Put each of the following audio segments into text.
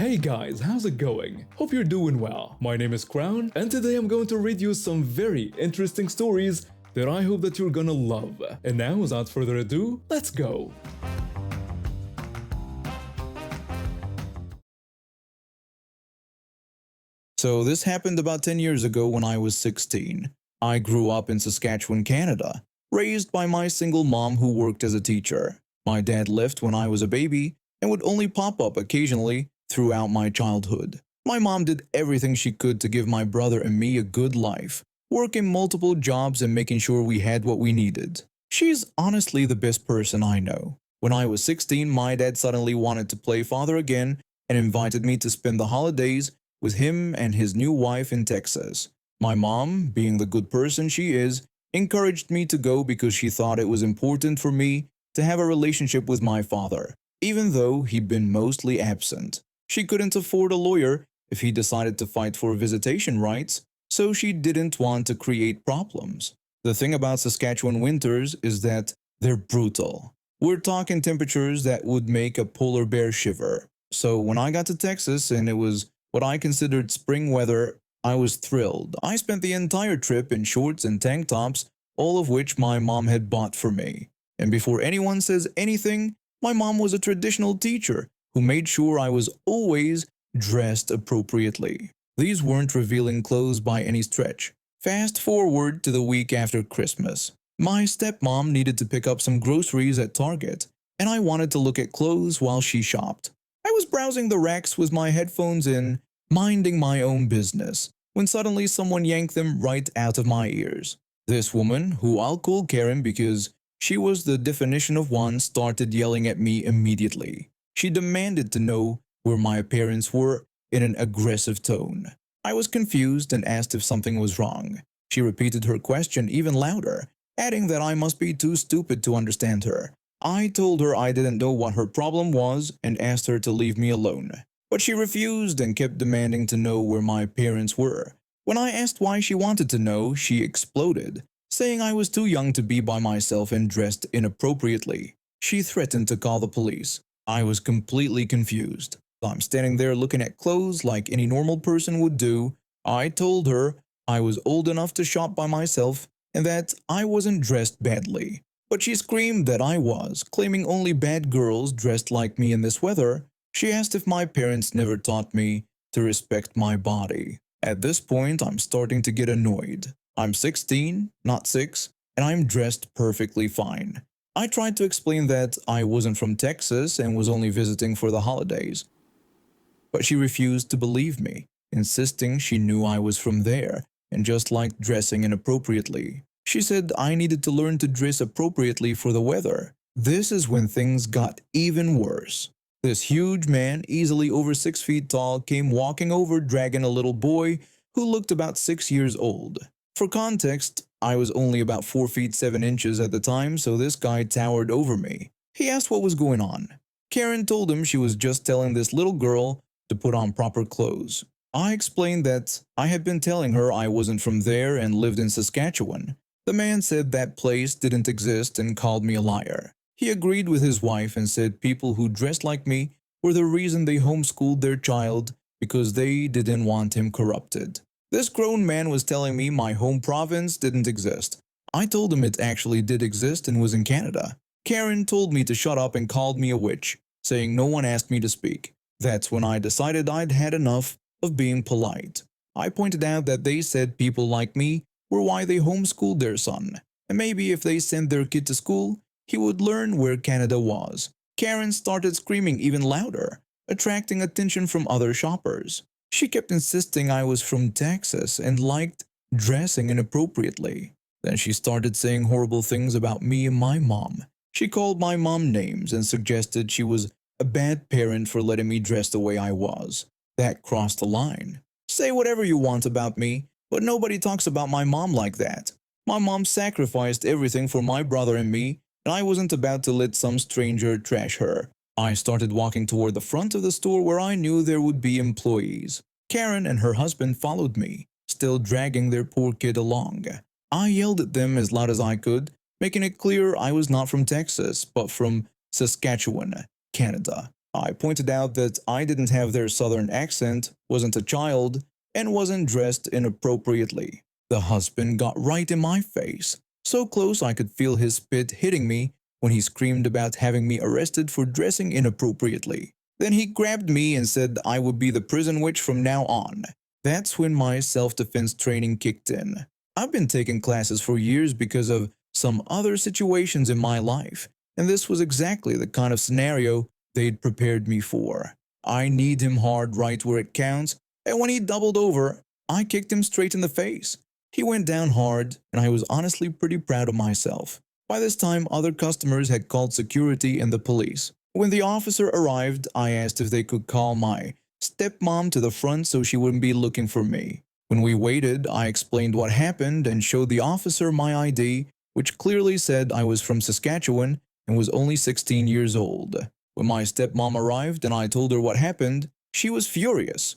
Hey guys, how's it going? Hope you're doing well. My name is Crown, and today I'm going to read you some very interesting stories that I hope that you're gonna love. And now, without further ado, let's go! So this happened about 10 years ago when I was 16. I grew up in Saskatchewan, Canada, raised by my single mom who worked as a teacher. My dad left when I was a baby and would only pop up occasionally throughout my childhood. My mom did everything she could to give my brother and me a good life, working multiple jobs and making sure we had what we needed. She's honestly the best person I know. When I was 16, my dad suddenly wanted to play father again and invited me to spend the holidays with him and his new wife in Texas. My mom, being the good person she is, encouraged me to go because she thought it was important for me to have a relationship with my father, even though he'd been mostly absent. She couldn't afford a lawyer if he decided to fight for visitation rights, so she didn't want to create problems. The thing about Saskatchewan winters is that they're brutal. We're talking temperatures that would make a polar bear shiver. So when I got to Texas and it was what I considered spring weather, I was thrilled. I spent the entire trip in shorts and tank tops, all of which my mom had bought for me. And before anyone says anything, my mom was a traditional teacher who made sure I was always dressed appropriately. These weren't revealing clothes by any stretch. Fast forward to the week after Christmas. My stepmom needed to pick up some groceries at Target, and I wanted to look at clothes while she shopped. I was browsing the racks with my headphones in, minding my own business, when suddenly someone yanked them right out of my ears. This woman, who I'll call Karen because she was the definition of one, started yelling at me immediately. She demanded to know where my parents were in an aggressive tone. I was confused and asked if something was wrong. She repeated her question even louder, adding that I must be too stupid to understand her. I told her I didn't know what her problem was and asked her to leave me alone. But she refused and kept demanding to know where my parents were. When I asked why she wanted to know, she exploded, saying I was too young to be by myself and dressed inappropriately. She threatened to call the police. I was completely confused. I'm standing there looking at clothes like any normal person would do. I told her I was old enough to shop by myself and that I wasn't dressed badly. But she screamed that I was, claiming only bad girls dressed like me in this weather. She asked if my parents never taught me to respect my body. At this point, I'm starting to get annoyed. I'm 16, not 6, and I'm dressed perfectly fine. I tried to explain that I wasn't from Texas and was only visiting for the holidays. But she refused to believe me, insisting she knew I was from there and just liked dressing inappropriately. She said I needed to learn to dress appropriately for the weather. This is when things got even worse. This huge man, easily over 6 feet tall, came walking over dragging a little boy who looked about 6 years old. For context, I was only about 4 feet 7 inches at the time, so this guy towered over me. He asked what was going on. Karen told him she was just telling this little girl to put on proper clothes. I explained that I had been telling her I wasn't from there and lived in Saskatchewan. The man said that place didn't exist and called me a liar. He agreed with his wife and said people who dressed like me were the reason they homeschooled their child because they didn't want him corrupted. This grown man was telling me my home province didn't exist. I told him it actually did exist and was in Canada. Karen told me to shut up and called me a witch, saying no one asked me to speak. That's when I decided I'd had enough of being polite. I pointed out that they said people like me were why they homeschooled their son, and maybe if they sent their kid to school, he would learn where Canada was. Karen started screaming even louder, attracting attention from other shoppers. She kept insisting I was from Texas and liked dressing inappropriately. Then she started saying horrible things about me and my mom. She called my mom names and suggested she was a bad parent for letting me dress the way I was. That crossed the line. Say whatever you want about me, but nobody talks about my mom like that. My mom sacrificed everything for my brother and me, and I wasn't about to let some stranger trash her. I started walking toward the front of the store where I knew there would be employees. Karen and her husband followed me, still dragging their poor kid along. I yelled at them as loud as I could, making it clear I was not from Texas, but from Saskatchewan, Canada. I pointed out that I didn't have their southern accent, wasn't a child, and wasn't dressed inappropriately. The husband got right in my face, so close I could feel his spit hitting me when he screamed about having me arrested for dressing inappropriately. Then he grabbed me and said I would be the prison witch from now on. That's when my self-defense training kicked in. I've been taking classes for years because of some other situations in my life, and this was exactly the kind of scenario they'd prepared me for. I kneed him hard right where it counts, and when he doubled over, I kicked him straight in the face. He went down hard, and I was honestly pretty proud of myself. By this time, other customers had called security and the police. When the officer arrived, I asked if they could call my stepmom to the front so she wouldn't be looking for me. When we waited, I explained what happened and showed the officer my ID, which clearly said I was from Saskatchewan and was only 16 years old. When my stepmom arrived and I told her what happened, she was furious.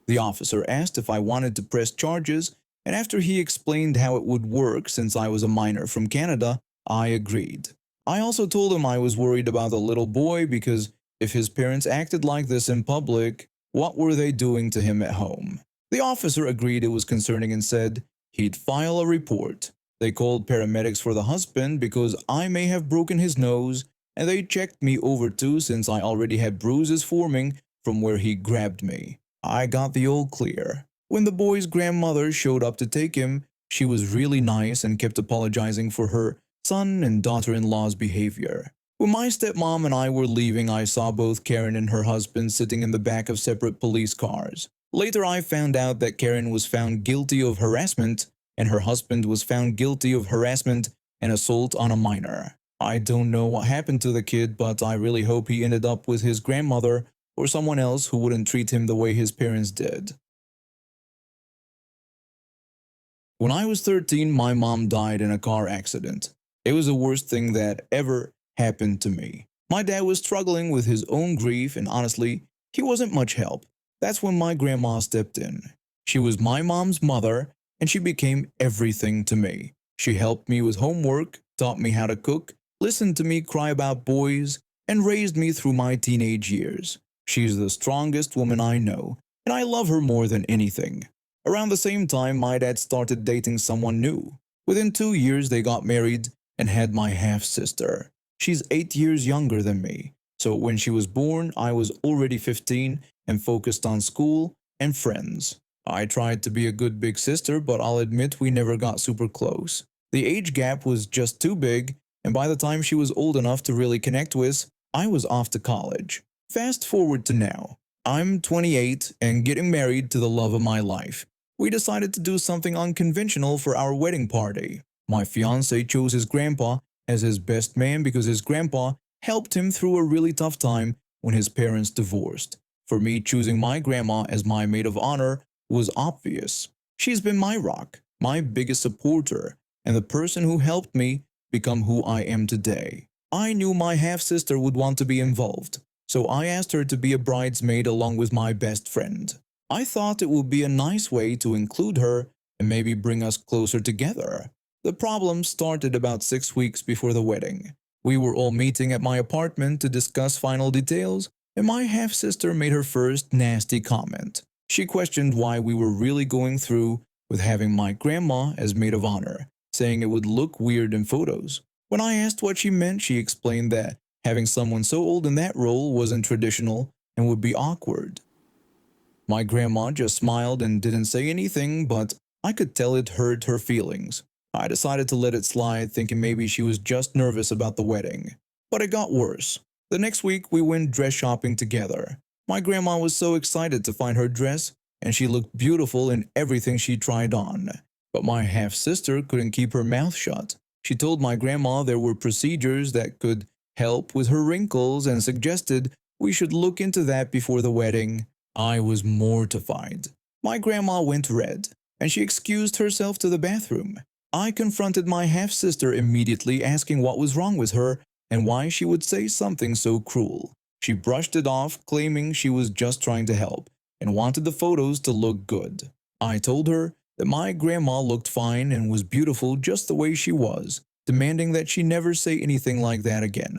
The officer asked if I wanted to press charges, and after he explained how it would work since I was a minor from Canada, I agreed. I also told him I was worried about the little boy because if his parents acted like this in public, what were they doing to him at home? The officer agreed it was concerning and said he'd file a report. They called paramedics for the husband because I may have broken his nose, and they checked me over too since I already had bruises forming from where he grabbed me. I got the all clear. When the boy's grandmother showed up to take him, she was really nice and kept apologizing for her son and daughter-in-law's behavior. When my stepmom and I were leaving, I saw both Karen and her husband sitting in the back of separate police cars. Later, I found out that Karen was found guilty of harassment and her husband was found guilty of harassment and assault on a minor. I don't know what happened to the kid, but I really hope he ended up with his grandmother or someone else who wouldn't treat him the way his parents did. When I was 13, my mom died in a car accident. It was the worst thing that ever happened to me. My dad was struggling with his own grief, and honestly, he wasn't much help. That's when my grandma stepped in. She was my mom's mother, and she became everything to me. She helped me with homework, taught me how to cook, listened to me cry about boys, and raised me through my teenage years. She's the strongest woman I know, and I love her more than anything. Around the same time, my dad started dating someone new. Within 2 years, they got married and had my half-sister. She's 8 years younger than me, so when she was born, I was already 15 and focused on school and friends. I tried to be a good big sister, but I'll admit we never got super close. The age gap was just too big, and by the time she was old enough to really connect with, I was off to college. Fast forward to now. I'm 28 and getting married to the love of my life. We decided to do something unconventional for our wedding party. My fiancé chose his grandpa as his best man because his grandpa helped him through a really tough time when his parents divorced. For me, choosing my grandma as my maid of honor was obvious. She's been my rock, my biggest supporter, and the person who helped me become who I am today. I knew my half-sister would want to be involved, so I asked her to be a bridesmaid along with my best friend. I thought it would be a nice way to include her and maybe bring us closer together. The problem started about 6 weeks before the wedding. We were all meeting at my apartment to discuss final details, and my half-sister made her first nasty comment. She questioned why we were really going through with having my grandma as maid of honor, saying it would look weird in photos. When I asked what she meant, she explained that having someone so old in that role wasn't traditional and would be awkward. My grandma just smiled and didn't say anything, but I could tell it hurt her feelings. I decided to let it slide, thinking maybe she was just nervous about the wedding. But it got worse. The next week, we went dress shopping together. My grandma was so excited to find her dress, and she looked beautiful in everything she tried on. But my half-sister couldn't keep her mouth shut. She told my grandma there were procedures that could help with her wrinkles and suggested we should look into that before the wedding. I was mortified. My grandma went red, and she excused herself to the bathroom. I confronted my half-sister immediately, asking what was wrong with her and why she would say something so cruel. She brushed it off, claiming she was just trying to help and wanted the photos to look good. I told her that my grandma looked fine and was beautiful just the way she was, demanding that she never say anything like that again.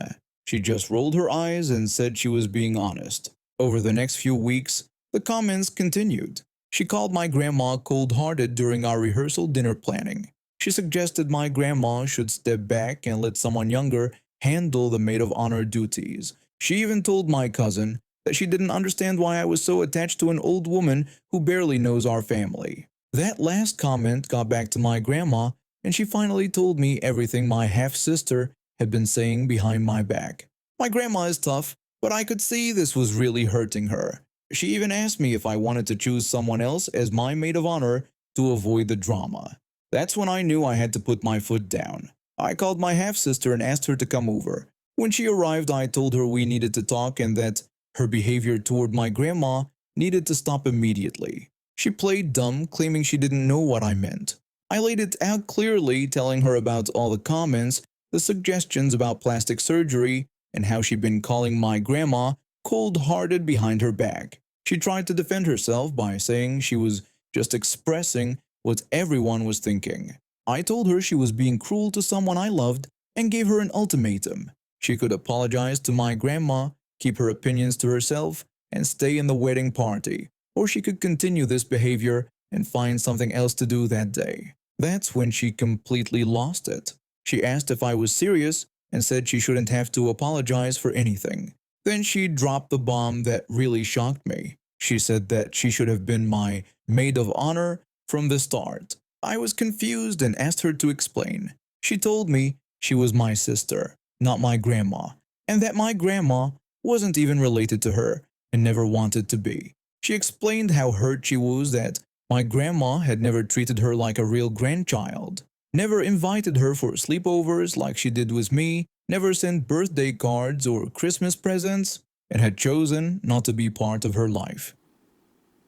She just rolled her eyes and said she was being honest. Over the next few weeks, the comments continued. She called my grandma cold-hearted during our rehearsal dinner planning. She suggested my grandma should step back and let someone younger handle the maid of honor duties. She even told my cousin that she didn't understand why I was so attached to an old woman who barely knows our family. That last comment got back to my grandma, and she finally told me everything my half-sister had been saying behind my back. My grandma is tough, but I could see this was really hurting her. She even asked me if I wanted to choose someone else as my maid of honor to avoid the drama. That's when I knew I had to put my foot down. I called my half-sister and asked her to come over. When she arrived, I told her we needed to talk and that her behavior toward my grandma needed to stop immediately. She played dumb, claiming she didn't know what I meant. I laid it out clearly, telling her about all the comments, the suggestions about plastic surgery, and how she'd been calling my grandma cold-hearted behind her back. She tried to defend herself by saying she was just expressing what everyone was thinking. I told her she was being cruel to someone I loved and gave her an ultimatum. She could apologize to my grandma, keep her opinions to herself, and stay in the wedding party, or she could continue this behavior and find something else to do that day. That's when she completely lost it. She asked if I was serious and said she shouldn't have to apologize for anything. Then she dropped the bomb that really shocked me. She said that she should have been my maid of honor from the start. I was confused and asked her to explain. She told me she was my sister, not my grandma, and that my grandma wasn't even related to her and never wanted to be. She explained how hurt she was that my grandma had never treated her like a real grandchild, never invited her for sleepovers like she did with me, never sent birthday cards or Christmas presents, and had chosen not to be part of her life.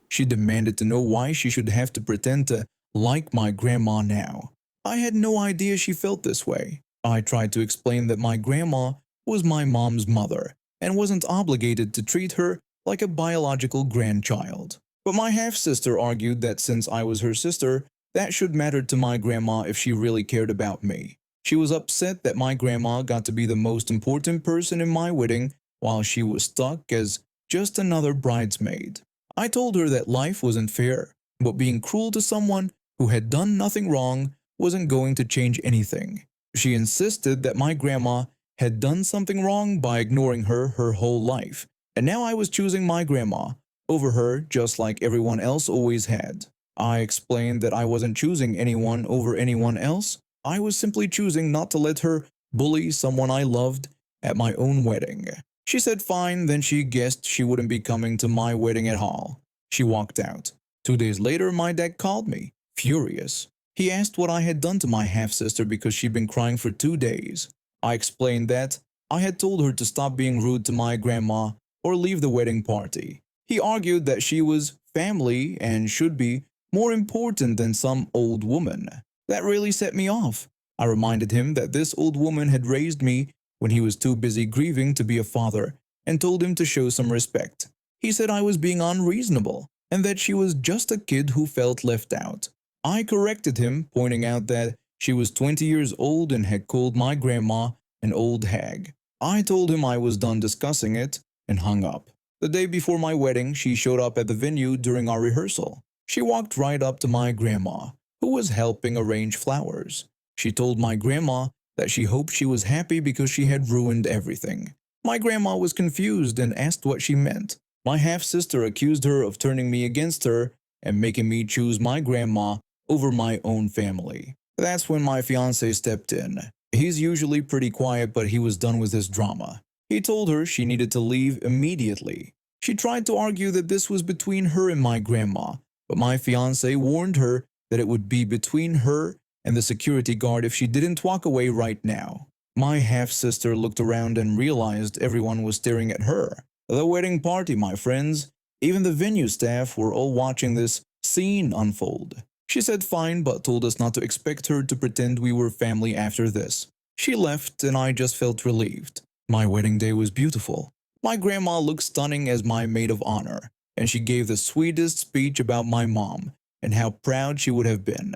She demanded to know why she should have to pretend to like my grandma now. I had no idea she felt this way. I tried to explain that my grandma was my mom's mother and wasn't obligated to treat her like a biological grandchild. But my half-sister argued that since I was her sister, that should matter to my grandma if she really cared about me. She was upset that my grandma got to be the most important person in my wedding while she was stuck as just another bridesmaid. I told her that life wasn't fair, but being cruel to someone who had done nothing wrong wasn't going to change anything. She insisted that my grandma had done something wrong by ignoring her whole life, and now I was choosing my grandma over her just like everyone else always had. I explained that I wasn't choosing anyone over anyone else. I was simply choosing not to let her bully someone I loved at my own wedding. She said fine, then she guessed she wouldn't be coming to my wedding at all. She walked out. 2 days later, my dad called me, furious. He asked what I had done to my half-sister because she'd been crying for 2 days. I explained that I had told her to stop being rude to my grandma or leave the wedding party. He argued that she was family and should be more important than some old woman. That really set me off. I reminded him that this old woman had raised me when he was too busy grieving to be a father and told him to show some respect. He said I was being unreasonable and that she was just a kid who felt left out. I corrected him, pointing out that she was 20 years old and had called my grandma an old hag. I told him I was done discussing it and hung up. The day before my wedding, she showed up at the venue during our rehearsal. She walked right up to my grandma, who was helping arrange flowers. She told my grandma that she hoped she was happy because she had ruined everything. My grandma was confused and asked what she meant. My half-sister accused her of turning me against her and making me choose my grandma over my own family. That's when my fiancé stepped in. He's usually pretty quiet, but he was done with his drama. He told her she needed to leave immediately. She tried to argue that this was between her and my grandma, but my fiancé warned her that it would be between her and the security guard if she didn't walk away right now. My half-sister looked around and realized everyone was staring at her. The wedding party, my friends, even the venue staff were all watching this scene unfold. She said fine, but told us not to expect her to pretend we were family after this. She left and I just felt relieved. My wedding day was beautiful. My grandma looked stunning as my maid of honor, and she gave the sweetest speech about my mom and how proud she would have been.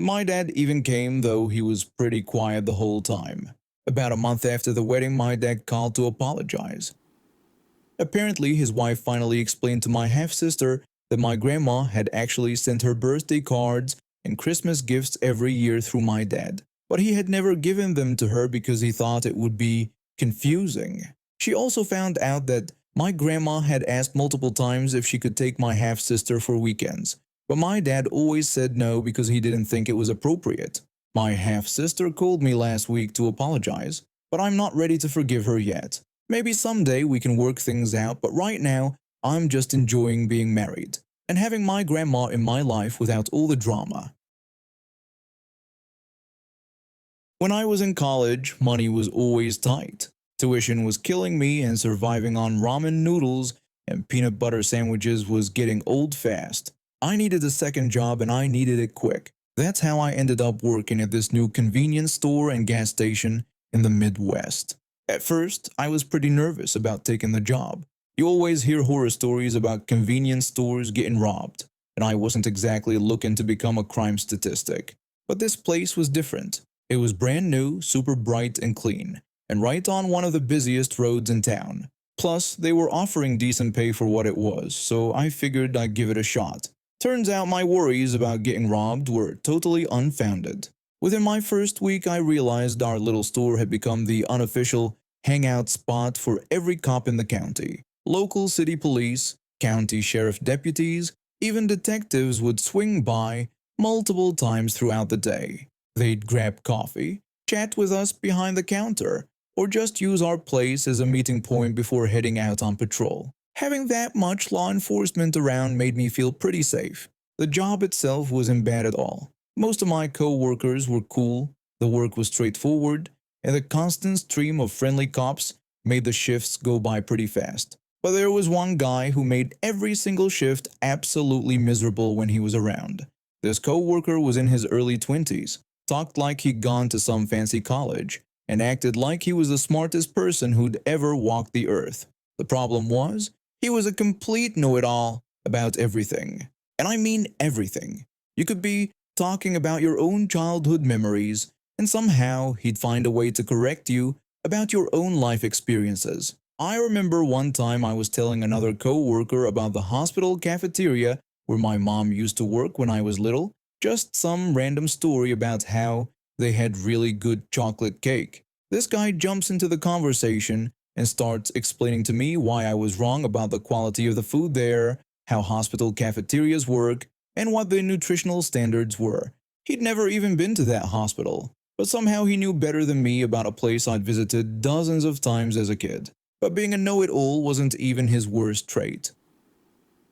My dad even came, though he was pretty quiet the whole time. About a month after the wedding, my dad called to apologize. Apparently, his wife finally explained to my half-sister that my grandma had actually sent her birthday cards and Christmas gifts every year through my dad, but he had never given them to her because he thought it would be confusing. She also found out that my grandma had asked multiple times if she could take my half-sister for weekends, but my dad always said no because he didn't think it was appropriate. My half-sister called me last week to apologize, but I'm not ready to forgive her yet. Maybe someday we can work things out, but right now, I'm just enjoying being married and having my grandma in my life without all the drama. When I was in college, money was always tight. Tuition was killing me and surviving on ramen noodles and peanut butter sandwiches was getting old fast. I needed a second job and I needed it quick. That's how I ended up working at this new convenience store and gas station in the Midwest. At first, I was pretty nervous about taking the job. You always hear horror stories about convenience stores getting robbed, and I wasn't exactly looking to become a crime statistic. But this place was different. It was brand new, super bright and clean, and right on one of the busiest roads in town. Plus, they were offering decent pay for what it was, so I figured I'd give it a shot. Turns out my worries about getting robbed were totally unfounded. Within my first week, I realized our little store had become the unofficial hangout spot for every cop in the county. Local city police, county sheriff deputies, even detectives would swing by multiple times throughout the day. They'd grab coffee, chat with us behind the counter, or just use our place as a meeting point before heading out on patrol. Having that much law enforcement around made me feel pretty safe. The job itself wasn't bad at all. Most of my co-workers were cool, the work was straightforward, and the constant stream of friendly cops made the shifts go by pretty fast. But there was one guy who made every single shift absolutely miserable when he was around. This co-worker was in his early 20s, talked like he'd gone to some fancy college, and acted like he was the smartest person who'd ever walked the earth. The problem was, he was a complete know-it-all about everything. And I mean everything. You could be talking about your own childhood memories, and somehow he'd find a way to correct you about your own life experiences. I remember one time I was telling another co-worker about the hospital cafeteria where my mom used to work when I was little, just some random story about how they had really good chocolate cake. This guy jumps into the conversation and starts explaining to me why I was wrong about the quality of the food there, how hospital cafeterias work, and what the nutritional standards were. He'd never even been to that hospital, but somehow he knew better than me about a place I'd visited dozens of times as a kid. But being a know-it-all wasn't even his worst trait.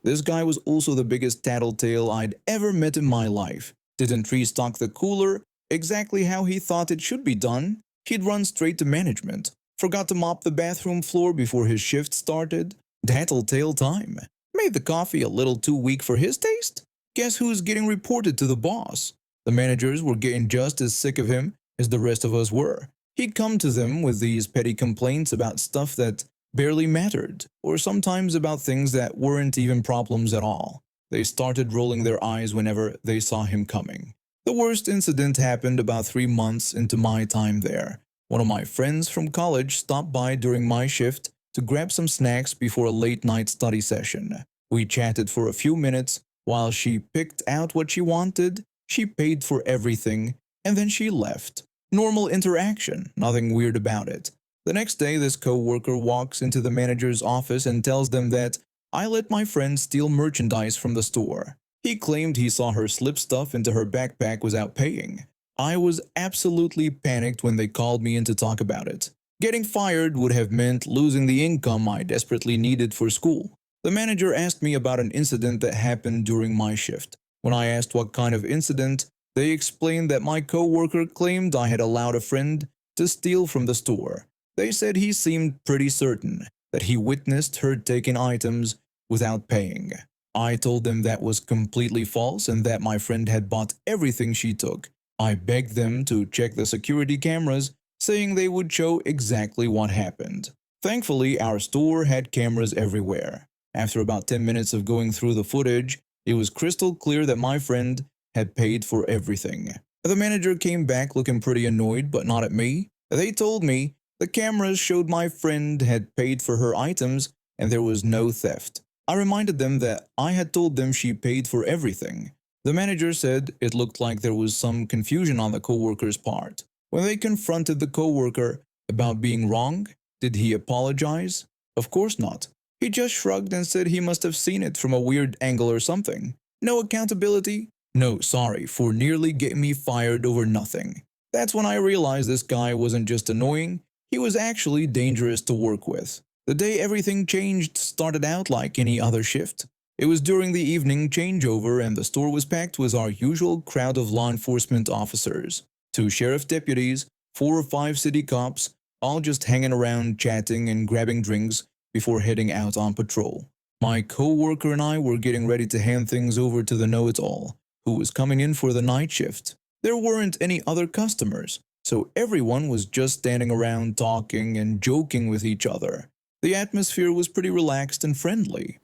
This guy was also the biggest tattletale I'd ever met in my life. Didn't restock the cooler exactly how he thought it should be done. He'd run straight to management. Forgot to mop the bathroom floor before his shift started. Tattletale time. Made the coffee a little too weak for his taste. Guess who's getting reported to the boss? The managers were getting just as sick of him as the rest of us were. He'd come to them with these petty complaints about stuff that barely mattered, or sometimes about things that weren't even problems at all. They started rolling their eyes whenever they saw him coming. The worst incident happened about 3 months into my time there. One of my friends from college stopped by during my shift to grab some snacks before a late-night study session. We chatted for a few minutes while she picked out what she wanted. She paid for everything, and then she left. Normal interaction, nothing weird about it. The next day, this co-worker walks into the manager's office and tells them that I let my friend steal merchandise from the store. He claimed he saw her slip stuff into her backpack without paying. I was absolutely panicked when they called me in to talk about it. Getting fired would have meant losing the income I desperately needed for school. The manager asked me about an incident that happened during my shift. When I asked what kind of incident, they explained that my co-worker claimed I had allowed a friend to steal from the store. They said he seemed pretty certain that he witnessed her taking items without paying. I told them that was completely false and that my friend had bought everything she took. I begged them to check the security cameras, saying they would show exactly what happened. Thankfully, our store had cameras everywhere. After about 10 minutes of going through the footage, it was crystal clear that my friend had paid for everything. The manager came back looking pretty annoyed, but not at me. They told me the cameras showed my friend had paid for her items and there was no theft. I reminded them that I had told them she paid for everything. The manager said it looked like there was some confusion on the coworker's part. When they confronted the coworker about being wrong, did he apologize? Of course not. He just shrugged and said he must have seen it from a weird angle or something. No accountability? No sorry for nearly getting me fired over nothing. That's when I realized this guy wasn't just annoying, he was actually dangerous to work with. The day everything changed started out like any other shift. It was during the evening changeover and the store was packed with our usual crowd of law enforcement officers. 2 sheriff deputies, 4 or 5 city cops, all just hanging around chatting and grabbing drinks before heading out on patrol. My co-worker and I were getting ready to hand things over to the know-it-all, who was coming in for the night shift. There weren't any other customers, so everyone was just standing around talking and joking with each other. The atmosphere was pretty relaxed and friendly.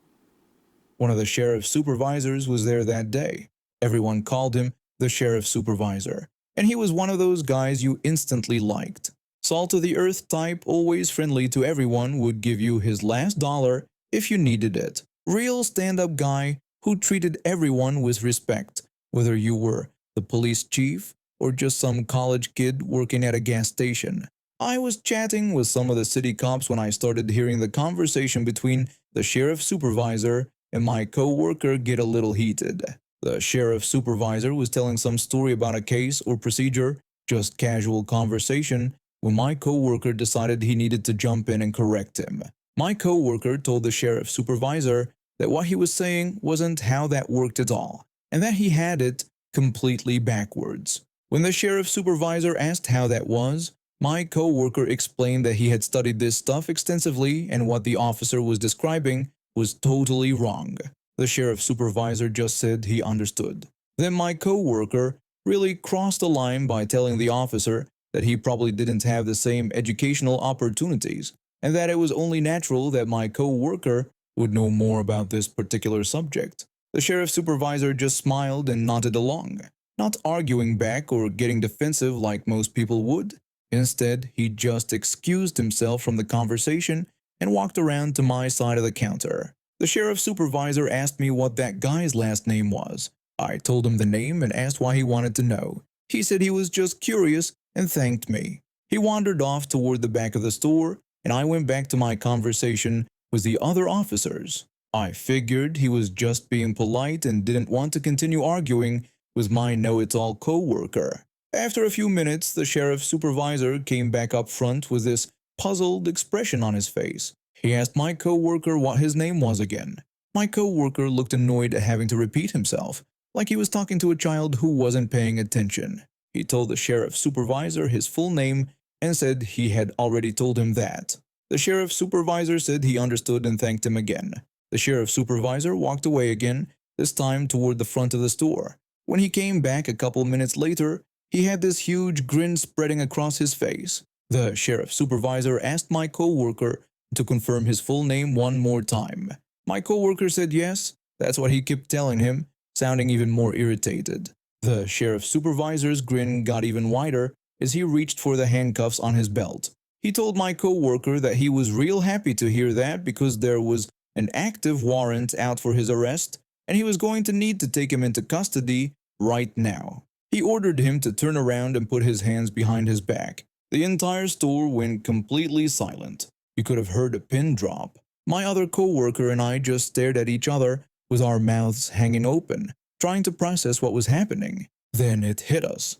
One of the sheriff's supervisors was there that day. Everyone called him the sheriff supervisor, and he was one of those guys you instantly liked. Salt-of-the-earth type, always friendly to everyone, would give you his last dollar if you needed it. Real stand-up guy who treated everyone with respect, whether you were the police chief or just some college kid working at a gas station. I was chatting with some of the city cops when I started hearing the conversation between the sheriff supervisor and my co-worker get a little heated. The sheriff supervisor was telling some story about a case or procedure, just casual conversation, when my co-worker decided he needed to jump in and correct him. My co-worker told the sheriff supervisor that what he was saying wasn't how that worked at all, and that he had it completely backwards. When the sheriff supervisor asked how that was, my co-worker explained that he had studied this stuff extensively and what the officer was describing was totally wrong. The sheriff supervisor just said he understood. Then my co-worker really crossed the line by telling the officer that he probably didn't have the same educational opportunities, and that it was only natural that my co-worker would know more about this particular subject. The sheriff supervisor just smiled and nodded along, not arguing back or getting defensive like most people would. Instead, he just excused himself from the conversation and walked around to my side of the counter. The sheriff supervisor asked me what that guy's last name was. I told him the name and asked why he wanted to know. He said he was just curious and thanked me. He wandered off toward the back of the store, and I went back to my conversation with the other officers. I figured he was just being polite and didn't want to continue arguing with my know-it-all co-worker. After a few minutes, the sheriff supervisor came back up front with this puzzled expression on his face. He asked my co-worker what his name was again. My co-worker looked annoyed at having to repeat himself, like he was talking to a child who wasn't paying attention. He told the sheriff supervisor his full name and said he had already told him that. The sheriff supervisor said he understood and thanked him again. The sheriff supervisor walked away again, this time toward the front of the store. When he came back a couple minutes later, he had this huge grin spreading across his face. The sheriff supervisor asked my co-worker to confirm his full name one more time. My co-worker said yes, that's what he kept telling him, sounding even more irritated. The sheriff supervisor's grin got even wider as he reached for the handcuffs on his belt. He told my co-worker that he was real happy to hear that because there was an active warrant out for his arrest and he was going to need to take him into custody right now. He ordered him to turn around and put his hands behind his back. The entire store went completely silent. You could have heard a pin drop. My other co-worker and I just stared at each other with our mouths hanging open, trying to process what was happening. Then it hit us.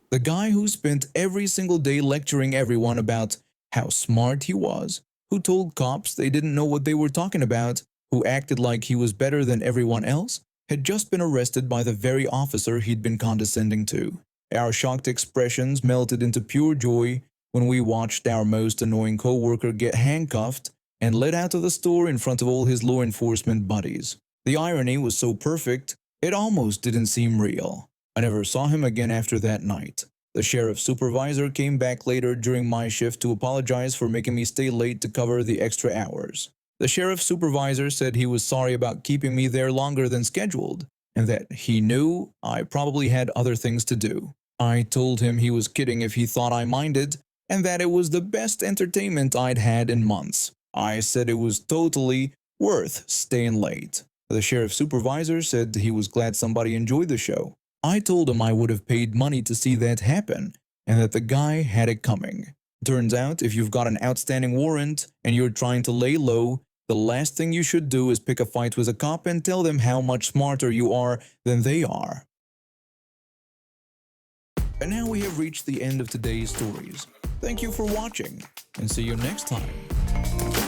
The guy who spent every single day lecturing everyone about how smart he was, who told cops they didn't know what they were talking about, who acted like he was better than everyone else, had just been arrested by the very officer he'd been condescending to. Our shocked expressions melted into pure joy when we watched our most annoying co-worker get handcuffed and led out of the store in front of all his law enforcement buddies. The irony was so perfect, it almost didn't seem real. I never saw him again after that night. The sheriff supervisor came back later during my shift to apologize for making me stay late to cover the extra hours. The sheriff supervisor said he was sorry about keeping me there longer than scheduled, and that he knew I probably had other things to do. I told him he was kidding if he thought I minded, and that it was the best entertainment I'd had in months. I said it was totally worth staying late. The sheriff supervisor said he was glad somebody enjoyed the show. I told him I would have paid money to see that happen, and that the guy had it coming. Turns out, if you've got an outstanding warrant and you're trying to lay low, the last thing you should do is pick a fight with a cop and tell them how much smarter you are than they are. And now we have reached the end of today's stories. Thank you for watching, and see you next time.